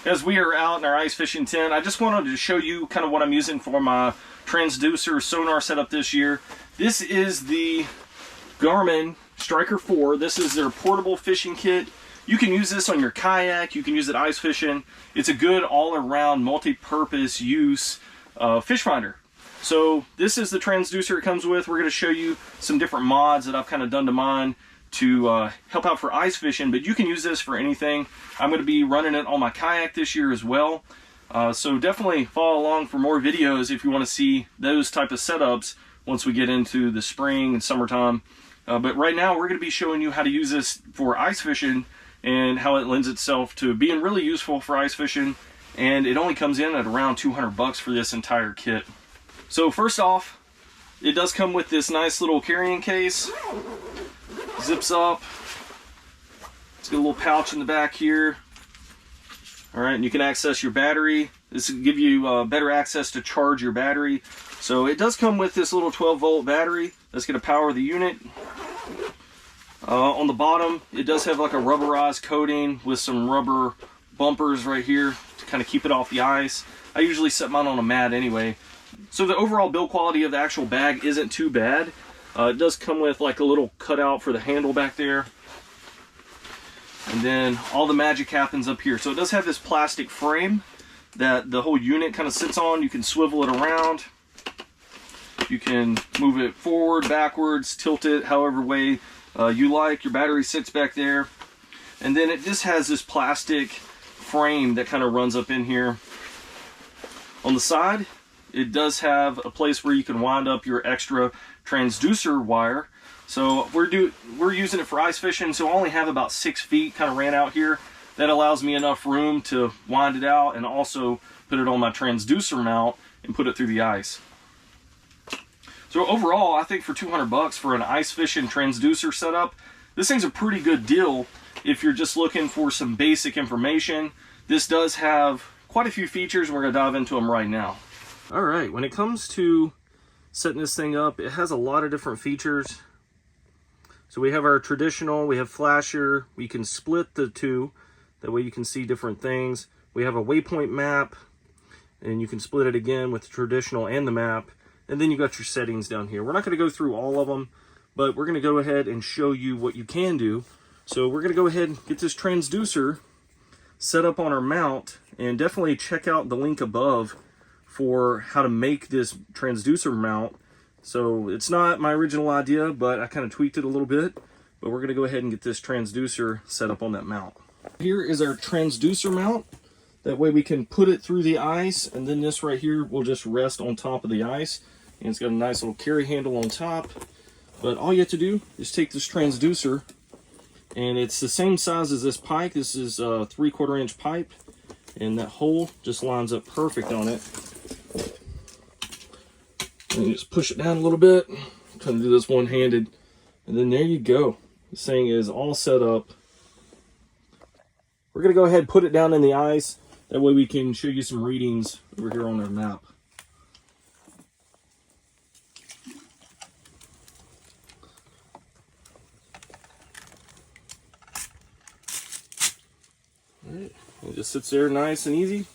As we are out in our ice fishing tent, I just wanted to show you kind of what I'm using for my Transducer sonar setup this year. This is the Garmin Striker 4. This is their portable fishing kit. You can use this on your kayak, you can use it ice fishing. It's a good all-around multi-purpose use fish finder. So this is the transducer it comes with. We're going to show you some different mods that I've kind of done to mine to help out for ice fishing, but you can use this for anything. I'm going to be running it on my kayak this year as well. So definitely follow along for more videos if you want to see those type of setups once we get into the spring and summertime. But right now we're going to be showing you how to use this for ice fishing and how it lends itself to being really useful for ice fishing. And it only comes in at around 200 bucks for this entire kit. So first off, it does come with this nice little carrying case. Zips up. It's got a little pouch in the back here. All right, and you can access your battery. This will give you better access to charge your battery. So it does come with this little 12-volt battery that's going to power the unit. On the bottom, it does have like a rubberized coating with some rubber bumpers right here to kind of keep it off the ice. I usually set mine on a mat anyway. So the overall build quality of the actual bag isn't too bad. It does come with like a little cutout for the handle back there. And then all the magic happens up here. So it does have this plastic frame that the whole unit kind of sits on. You can swivel it around. You can move it forward, backwards, tilt it however way you like. Your battery sits back there. And then it just has this plastic frame that kind of runs up in here. On the side, it does have a place where you can wind up your extra transducer wire. So we're using it for ice fishing, so I only have about 6 feet kind of ran out here. That allows me enough room to wind it out and also put it on my transducer mount and put it through the ice. So overall, I think for 200 bucks for an ice fishing transducer setup, this thing's a pretty good deal if you're just looking for some basic information. This does have quite a few features, and we're going to dive into them right now. All right, when it comes to setting this thing up, it has a lot of different features. So we have our traditional, we have flasher, we can split the two, that way you can see different things. We have a waypoint map, and you can split it again with the traditional and the map. And then you got your settings down here. We're not going to go through all of them, but we're going to go ahead and show you what you can do. So we're going to go ahead and get this transducer set up on our mount, and definitely check out the link above for how to make this transducer mount. So it's not my original idea, but I kind of tweaked it a little bit. But we're going to go ahead and get this transducer set up on that mount. Here is our transducer mount. That way we can put it through the ice, and then this right here will just rest on top of the ice. And it's got a nice little carry handle on top. But all you have to do is take this transducer, and it's the same size as this pike. This is a 3/4 inch pipe, and that hole just lines up perfect on it. And you just push it down a little bit. I'm trying to do this one-handed. And then there you go. This thing is all set up. We're going to go ahead and put it down in the ice. That way we can show you some readings over here on our map. All right. It just sits there nice and easy.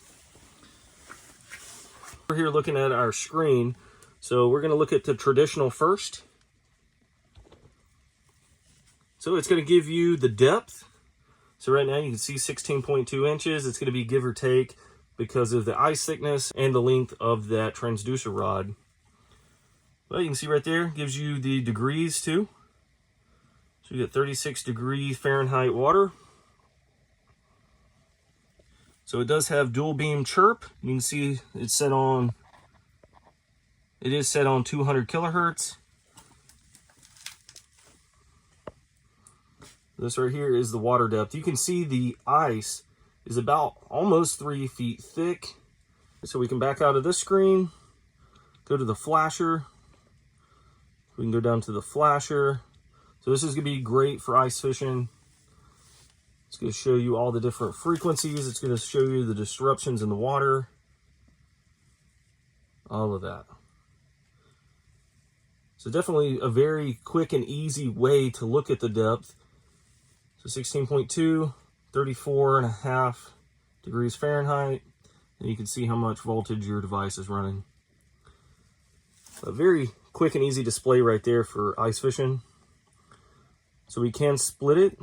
We're here looking at our screen. So we're going to look at the traditional first. So it's going to give you the depth. So right now you can see 16.2 inches. It's going to be give or take because of the ice thickness and the length of that transducer rod. Well, you can see right there, gives you the degrees too. So you get 36 degree Fahrenheit water. So it does have dual beam chirp. You can see it's set on, it is set on 200 kilohertz. This right here is the water depth. You can see the ice is about almost 3 feet thick. So we can back out of this screen, go to the flasher. We can go down to the flasher. So this is gonna be great for ice fishing. It's gonna show you all the different frequencies. It's gonna show you the disruptions in the water. All of that. So definitely a very quick and easy way to look at the depth. So 16.2, 34.5, degrees Fahrenheit, and you can see how much voltage your device is running. A very quick and easy display right there for ice fishing. So we can split it.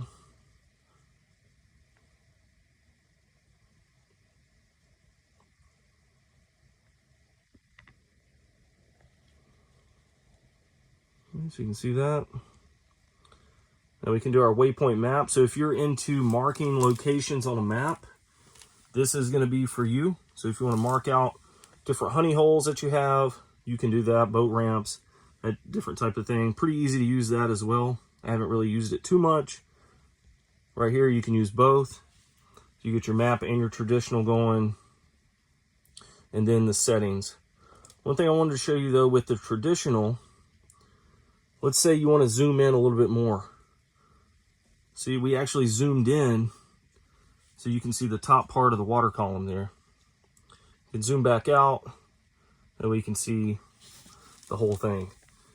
So you can see that. Now we can do our waypoint map. So if you're into marking locations on a map, this is going to be for you. So if you want to mark out different honey holes that you have, you can do that, boat ramps, that different type of thing. Pretty easy to use that as well. I haven't really used it too much. Right here, you can use both. You get your map and your traditional going, and then the settings. One thing I wanted to show you though with the traditional, let's say you want to zoom in a little bit more. See, we actually zoomed in so you can see the top part of the water column there. You can zoom back out, that way you can see the whole thing.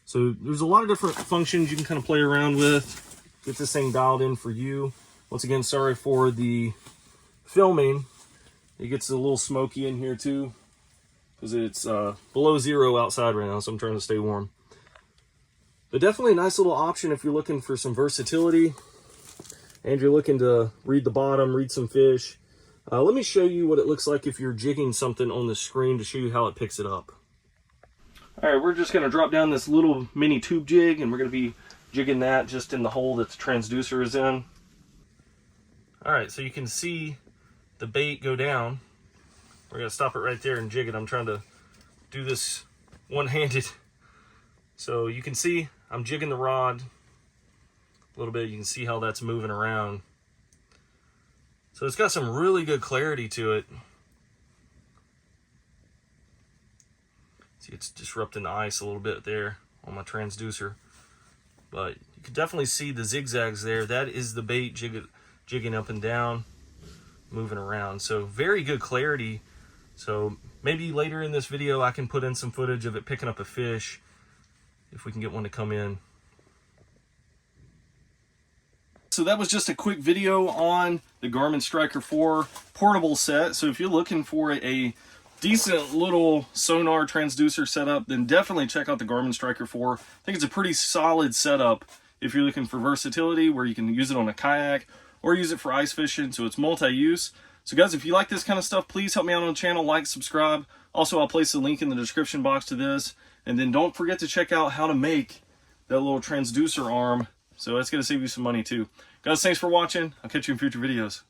So there's a lot of different functions you can kind of play around with, get this thing dialed in for you. Once again, sorry for the filming. It gets a little smoky in here too, because it's below 0 outside right now, so I'm trying to stay warm. But definitely a nice little option if you're looking for some versatility and you're looking to read the bottom, read some fish. Let me show you what it looks like if you're jigging something on the screen to show you how it picks it up. All right, we're just gonna drop down this little mini tube jig, and we're gonna be jigging that just in the hole that the transducer is in. All right, so you can see the bait go down. We're gonna stop it right there and jig it. I'm trying to do this one-handed. So you can see I'm jigging the rod a little bit. You can see how that's moving around. So it's got some really good clarity to it. See, it's disrupting the ice a little bit there on my transducer. But you can definitely see the zigzags there. That is the bait jigging up and down, moving around. So very good clarity. So maybe later in this video I can put in some footage of it picking up a fish, if we can get one to come in. So that was just a quick video on the Garmin Striker 4 portable set. So if you're looking for a decent little sonar transducer setup, then definitely check out the Garmin Striker 4. I think it's a pretty solid setup if you're looking for versatility, where you can use it on a kayak or use it for ice fishing, so it's multi-use. So guys, if you like this kind of stuff, please help me out on the channel, like, subscribe. Also, I'll place a link in the description box to this. And then don't forget to check out how to make that little transducer arm. So that's going to save you some money too. Guys, thanks for watching. I'll catch you in future videos.